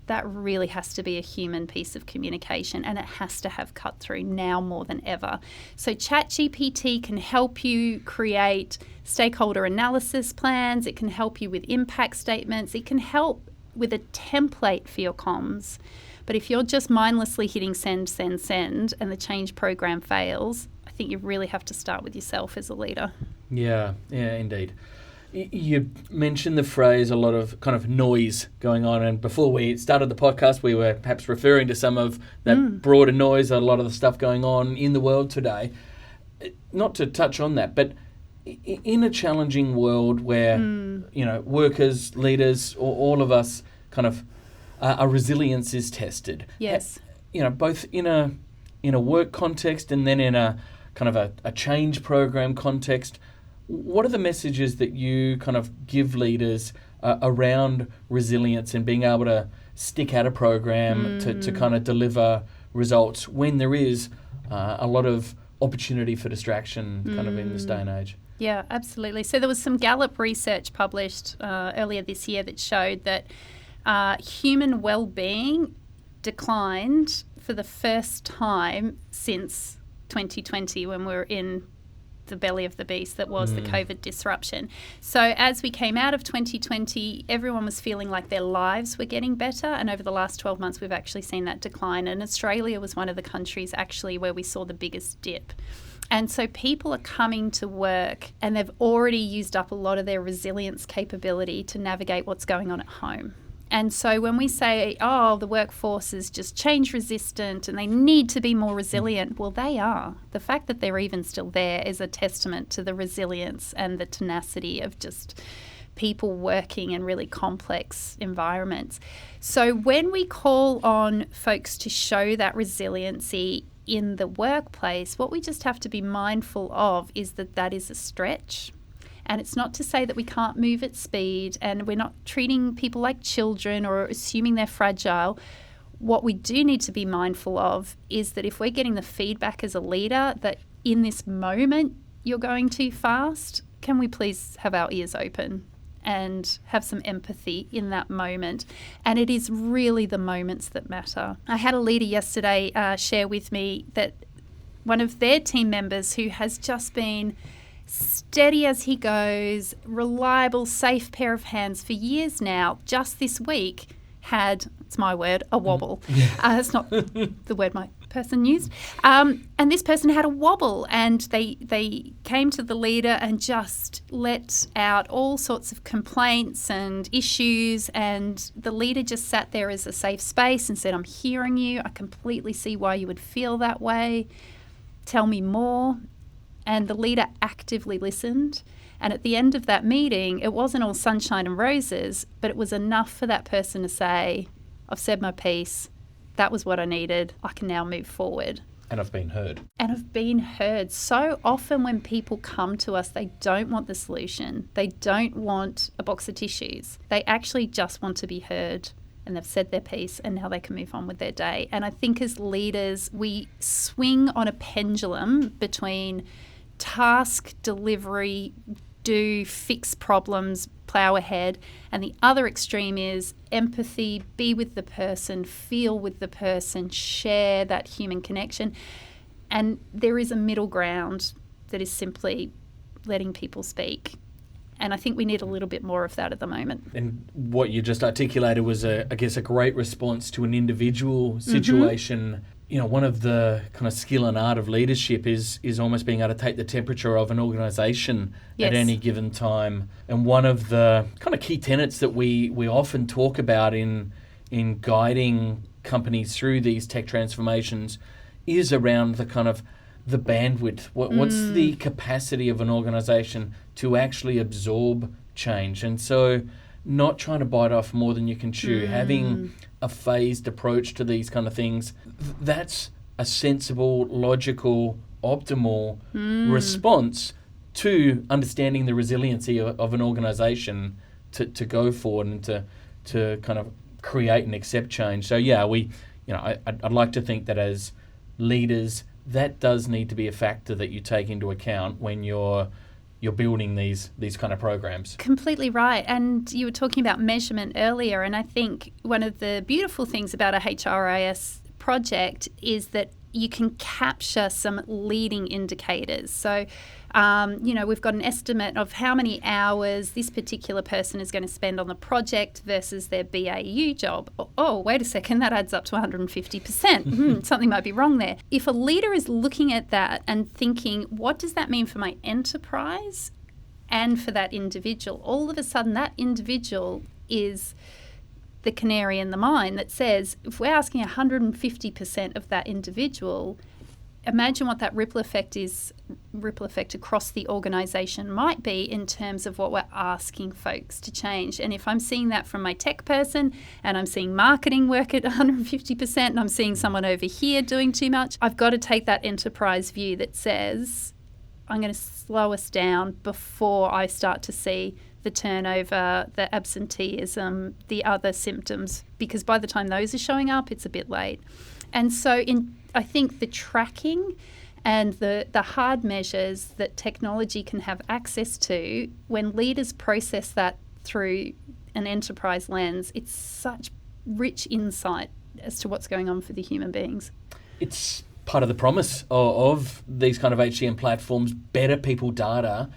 that really has to be a human piece of communication, and it has to have cut through now more than ever. So ChatGPT can help you create stakeholder analysis plans. It can help you with impact statements. It can help with a template for your comms. But if you're just mindlessly hitting send, and the change program fails, I think you really have to start with yourself as a leader. Yeah, indeed. You mentioned the phrase a lot of kind of noise going on, and before we started the podcast we were perhaps referring to some of that broader noise, a lot of the stuff going on in the world today. Not to touch on that, but in a challenging world where workers, leaders, or all of us kind of our resilience is tested. Yes. Both in a work context and then in a kind of a change program context. What are the messages that you kind of give leaders around resilience and being able to stick at a program to kind of deliver results when there is a lot of opportunity for distraction kind of in this day and age? Yeah, absolutely. So there was some Gallup research published earlier this year that showed that human well-being declined for the first time since 2020, when we were in the belly of the beast that was the COVID disruption. So as we came out of 2020, everyone was feeling like their lives were getting better, and over the last 12 months we've actually seen that decline, and Australia was one of the countries actually where we saw the biggest dip. And so people are coming to work and they've already used up a lot of their resilience capability to navigate what's going on at home. And so when we say, oh, the workforce is just change resistant and they need to be more resilient, well, they are. The fact that they're even still there is a testament to the resilience and the tenacity of just people working in really complex environments. So when we call on folks to show that resiliency in the workplace, what we just have to be mindful of is that that is a stretch. And it's not to say that we can't move at speed and we're not treating people like children or assuming they're fragile. What we do need to be mindful of is that if we're getting the feedback as a leader that in this moment you're going too fast, can we please have our ears open and have some empathy in that moment? And it is really the moments that matter. I had a leader yesterday share with me that one of their team members who has just been steady as he goes, reliable, safe pair of hands for years now, just this week had, it's my word, a wobble. That's not the word my person used. And this person had a wobble, and they came to the leader and just let out all sorts of complaints and issues, and the leader just sat there as a safe space and said, I'm hearing you. I completely see why you would feel that way. Tell me more. And the leader actively listened. And at the end of that meeting, it wasn't all sunshine and roses, but it was enough for that person to say, I've said my piece. That was what I needed. I can now move forward. And I've been heard. And I've been heard. So often when people come to us, they don't want the solution. They don't want a box of tissues. They actually just want to be heard. And they've said their piece, and now they can move on with their day. And I think as leaders, we swing on a pendulum between task, delivery, do, fix problems, plow ahead. And the other extreme is empathy, be with the person, feel with the person, share that human connection. And there is a middle ground that is simply letting people speak. And I think we need a little bit more of that at the moment. And what you just articulated was, I guess, a great response to an individual situation. You know, one of the kind of skill and art of leadership is almost being able to take the temperature of an organisation at any given time. And one of the kind of key tenets that we often talk about in guiding companies through these tech transformations is around the kind of the bandwidth. What's the capacity of an organisation to actually absorb change? And so not trying to bite off more than you can chew, having a phased approach to these kind of things, that's a sensible, logical, optimal response to understanding the resiliency of an organisation to go forward and to kind of create and accept change. So yeah, I'd like to think that as leaders, that does need to be a factor that you take into account when you're building these kind of programs. Completely right. And you were talking about measurement earlier, and I think one of the beautiful things about a HRIS project is that you can capture some leading indicators. So, we've got an estimate of how many hours this particular person is going to spend on the project versus their BAU job. Oh, wait a second, that adds up to 150%. Something might be wrong there. If a leader is looking at that and thinking, what does that mean for my enterprise and for that individual? All of a sudden, that individual is the canary in the mine that says, if we're asking 150% of that individual, imagine what that ripple effect is ripple effect across the organisation might be in terms of what we're asking folks to change. And if I'm seeing that from my tech person and I'm seeing marketing work at 150% and I'm seeing someone over here doing too much, I've got to take that enterprise view that says, I'm going to slow us down before I start to see the turnover, the absenteeism, the other symptoms, because by the time those are showing up, it's a bit late. And so I think the tracking and the hard measures that technology can have access to, when leaders process that through an enterprise lens, it's such rich insight as to what's going on for the human beings. It's part of the promise of these kind of HCM platforms, better people data,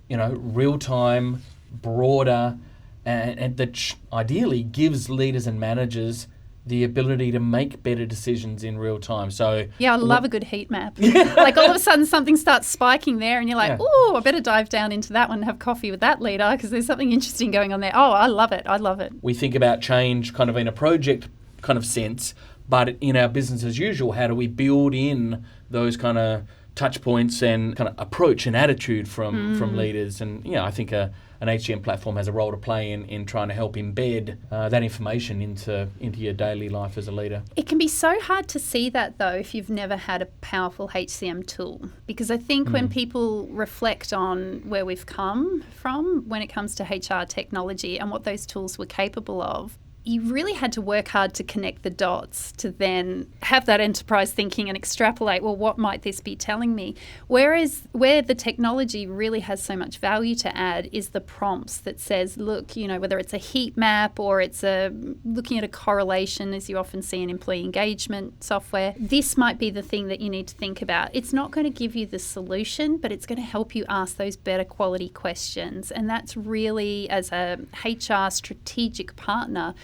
real time, broader, and that ideally gives leaders and managers the ability to make better decisions in real time. So yeah, I love a good heat map. Like all of a sudden something starts spiking there and you're like, oh, I better dive down into that one and have coffee with that leader because there's something interesting going on there. Oh, I love it. We think about change kind of in a project kind of sense, but in our business as usual, how do we build in those kind of touch points and kind of approach and attitude from leaders? And I think an HCM platform has a role to play in trying to help embed that information into your daily life as a leader. It can be so hard to see that, though, if you've never had a powerful HCM tool. Because I think when people reflect on where we've come from when it comes to HR technology and what those tools were capable of, you really had to work hard to connect the dots to then have that enterprise thinking and extrapolate, well, what might this be telling me? Whereas where the technology really has so much value to add is the prompts that says, look, whether it's a heat map or it's looking at a correlation, as you often see in employee engagement software, this might be the thing that you need to think about. It's not going to give you the solution, but it's going to help you ask those better quality questions. And that's really, as a HR strategic partner,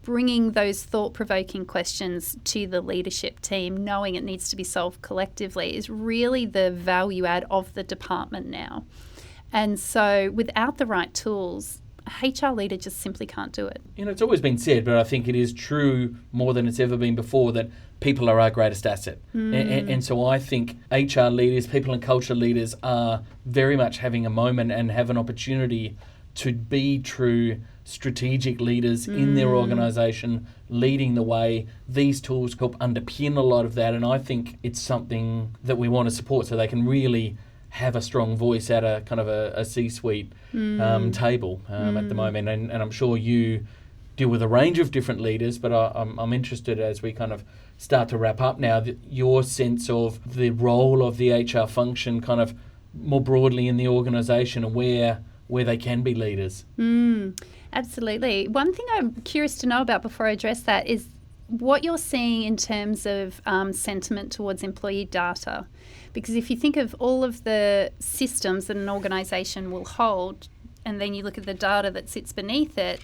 bringing those thought-provoking questions to the leadership team, knowing it needs to be solved collectively, is really the value add of the department now. And so without the right tools, a HR leader just simply can't do it. It's always been said, but I think it is true more than it's ever been before, that people are our greatest asset. And so I think HR leaders, people and culture leaders, are very much having a moment and have an opportunity to be true strategic leaders in their organisation, leading the way. These tools help underpin a lot of that, and I think it's something that we want to support so they can really have a strong voice at a kind of a C-suite table at the moment. And I'm sure you deal with a range of different leaders, but I'm interested, as we kind of start to wrap up now, your sense of the role of the HR function kind of more broadly in the organisation and where they can be leaders. Absolutely. One thing I'm curious to know about before I address that is what you're seeing in terms of sentiment towards employee data. Because if you think of all of the systems that an organisation will hold, and then you look at the data that sits beneath it,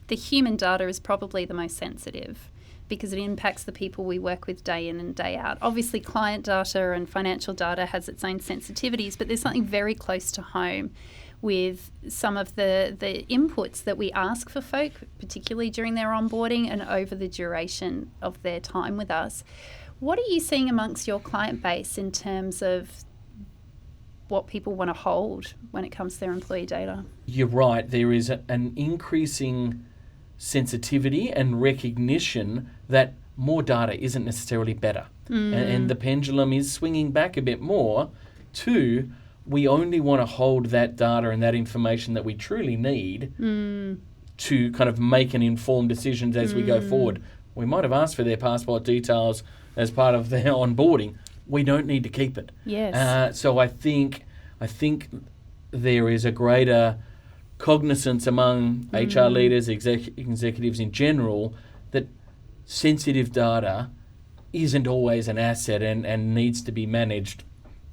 the human data is probably the most sensitive because it impacts the people we work with day in and day out. Obviously, client data and financial data has its own sensitivities, but there's something very close to home with some of the inputs that we ask for folk, particularly during their onboarding and over the duration of their time with us. What are you seeing amongst your client base in terms of what people want to hold when it comes to their employee data? You're right. There is an increasing sensitivity and recognition that more data isn't necessarily better. And the pendulum is swinging back a bit more to we only want to hold that data and that information that we truly need to kind of make an informed decisions as we go forward. We might have asked for their passport details as part of their onboarding. We don't need to keep it. Yes. So I think there is a greater cognizance among HR leaders, executives in general, that sensitive data isn't always an asset and needs to be managed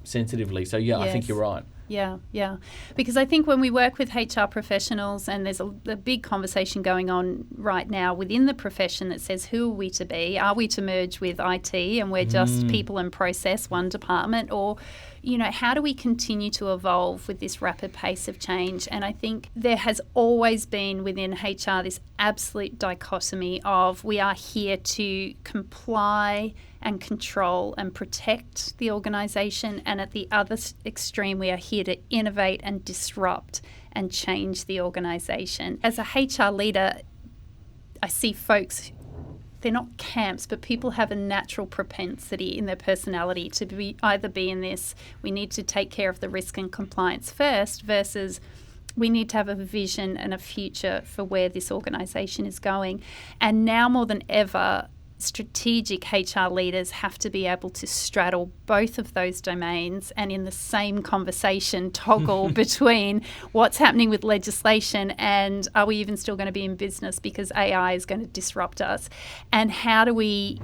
sensitively. So, I think you're right. Yeah. Because I think when we work with HR professionals, and there's a big conversation going on right now within the profession that says, who are we to be? Are we to merge with IT and we're just people and process, one department? Or, how do we continue to evolve with this rapid pace of change? And I think there has always been within HR this absolute dichotomy of we are here to comply and control and protect the organisation, and at the other extreme we are here to innovate and disrupt and change the organisation. As a HR leader, I see folks, they're not camps, but people have a natural propensity in their personality to either be in this, we need to take care of the risk and compliance first, versus we need to have a vision and a future for where this organisation is going. And now more than ever, strategic HR leaders have to be able to straddle both of those domains and in the same conversation toggle between what's happening with legislation and are we even still going to be in business because AI is going to disrupt us, and how do we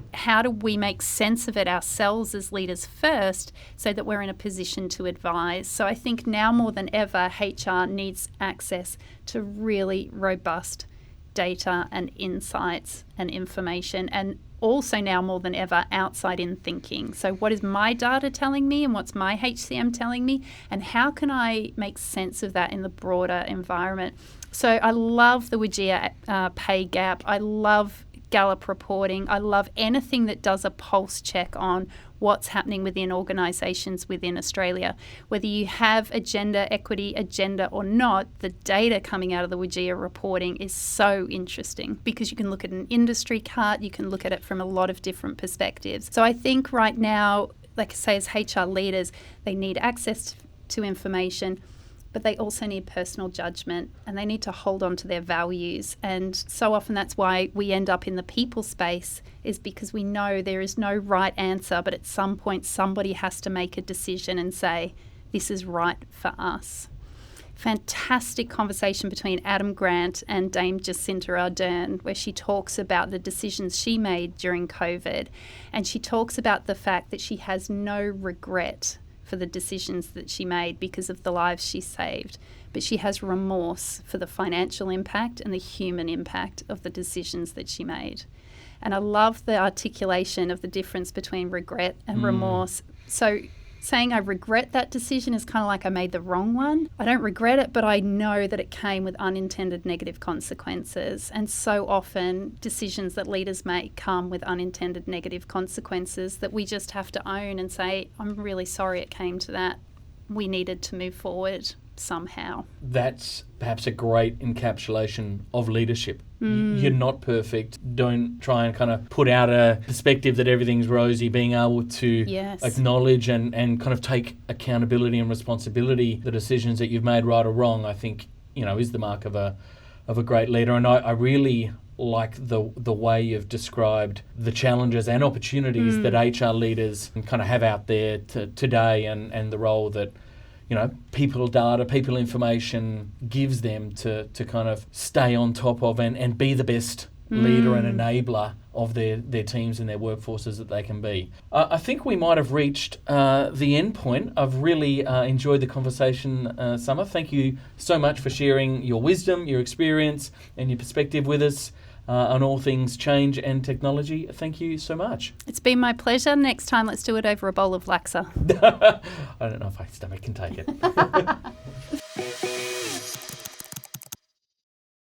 make sense of it ourselves as leaders first so that we're in a position to advise. So I think now more than ever HR needs access to really robust data and insights and information, and also now more than ever outside in thinking. So what is my data telling me and what's my HCM telling me, and how can I make sense of that in the broader environment? So I love the WGEA pay gap. I love Gallup reporting. I love anything that does a pulse check on what's happening within organisations within Australia. Whether you have a gender equity agenda or not, the data coming out of the WGEA reporting is so interesting because you can look at an industry chart, you can look at it from a lot of different perspectives. So I think right now, like I say, as HR leaders, they need access to information, but they also need personal judgment and they need to hold on to their values. And so often that's why we end up in the people space, is because we know there is no right answer, but at some point somebody has to make a decision and say, this is right for us. Fantastic conversation between Adam Grant and Dame Jacinta Ardern, where she talks about the decisions she made during COVID. And she talks about the fact that she has no regret for the decisions that she made because of the lives she saved, but she has remorse for the financial impact and the human impact of the decisions that she made. And I love the articulation of the difference between regret and remorse. So saying I regret that decision is kind of like I made the wrong one. I don't regret it, but I know that it came with unintended negative consequences. And so often decisions that leaders make come with unintended negative consequences that we just have to own and say, I'm really sorry it came to that. We needed to move forward somehow. That's perhaps a great encapsulation of leadership. You're not perfect. Don't try and kind of put out a perspective that everything's rosy. Being able to acknowledge and kind of take accountability and responsibility, the decisions that you've made, right or wrong, I think, is the mark of a great leader. And I really like the way you've described the challenges and opportunities that HR leaders kind of have out there today, and the role that people data, people information gives them to kind of stay on top of and be the best leader and enabler of their teams and their workforces that they can be. I think we might have reached the end point. I've really enjoyed the conversation, Summer. Thank you so much for sharing your wisdom, your experience and your perspective with us on all things change and technology. Thank you so much. It's been my pleasure. Next time, let's do it over a bowl of laksa. I don't know if my stomach can take it.